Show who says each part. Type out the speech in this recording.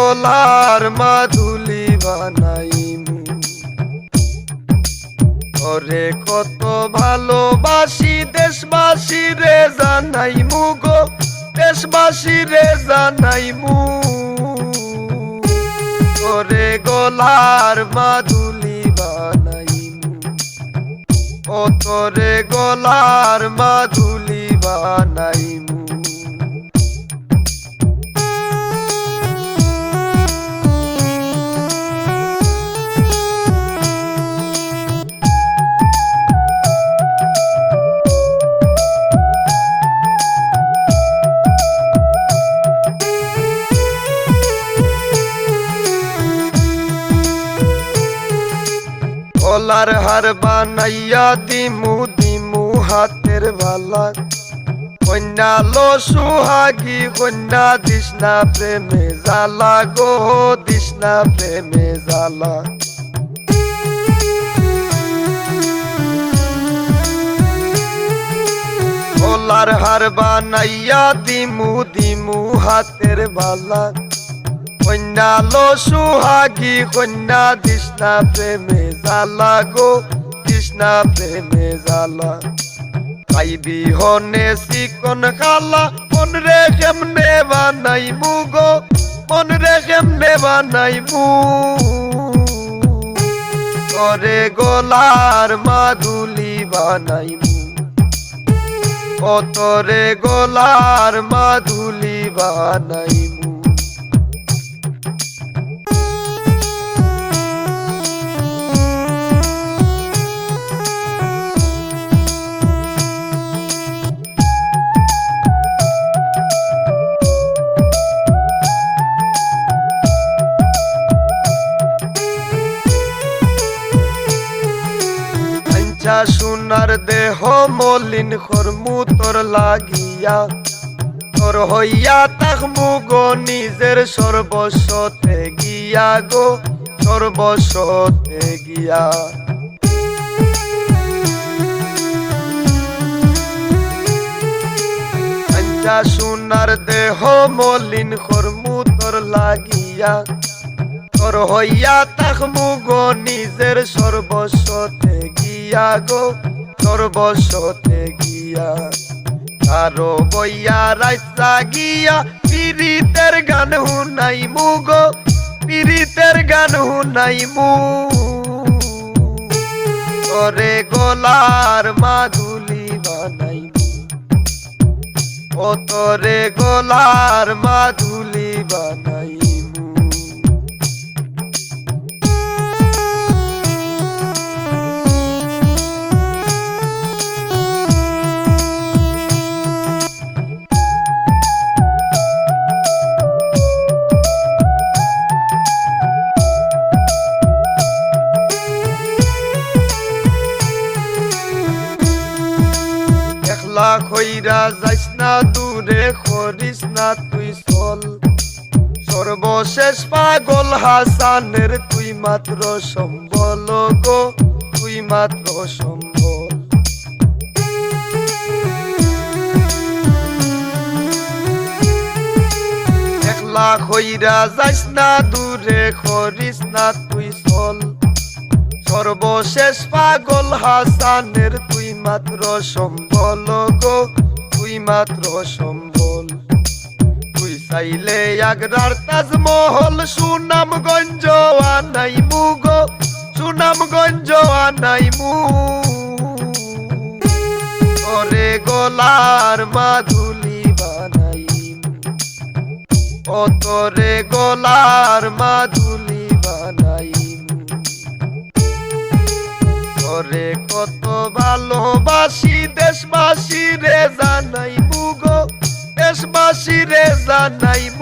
Speaker 1: গোলার মাদুলি বানাইমু ওরে কত ভালোবাসি দেশবাসী রে জানাইমু গো দেশবাসী রে জানাইমু ওরে গোলার মাদুলি বানাইমু ও তোরে গোলার মাদুলি বানাইমু গলার হার বানাইয়া দিমু দিমু হাতের বালা কন্যা লো সুহাগী কন্যা দিশনা প্রেমে জ্বালা গো দিশনা প্রেমে জ্বালা গলার হার বানাইয়া দিমু দিমু হাতের বালা কন্যা লো সুহাগী কন্যা দিশনা প্রেমে জ্বালা গো দিশনা প্রেমে জ্বালা খাইবি হনে চিকন খালা মন রে কেমনে বানাইমু গো মন রে কেমনে বানাইমু ওরে গোলার মাদুলি বানাইমু ও তোরে গোলার মাদুলি বানাইমু সোনার দেহ মলিন খরমু তোর লাগিয়া তোর হইয়া তাকমু গো নিজের সর্বস্বতে গিয়া গো সর্বস্বতে গিয়া সোনার দেহ মলিন খরমু তোর লাগিয়া তোর হইয়া তাকমু গো নিজের সর্বস্বতে গিয়া গো সর্বস্বতে গিয়া কারো বইয়া রাইসা গিয়া পীড়িতের গান হুনাইমু গো পীড়িতের গান হুনাইমু ওরে গোলার মাদুলি বানাইমু ও তোরে গোলার মাদুলি বানাইমু খইরা যাইস না দূরে করিস না তুই চল সর্বশেষ পাগল হাসানের তুই মাত্র সম্বল গো তুই মাত্র সম্বল একলা খইরা যাইস না দূরে করিস না তুই চল সর্বশেষ পাগল হাসানের তুই মাত্র সম্বল গো তুই মাত্র সম্বল তুই চাইলে আগ্রার তাজমহল সুনামগঞ্জ আনাইমু গো সুনামগঞ্জ আনাইমু ওরে গোলার মাদুলি বানাইমু ও তোরে গোলার মাদুলি বানাইমু ওরে কত ভালোবাসি দেশবাসী রে জানাইমু গো দেশবাসী রে জানাইমু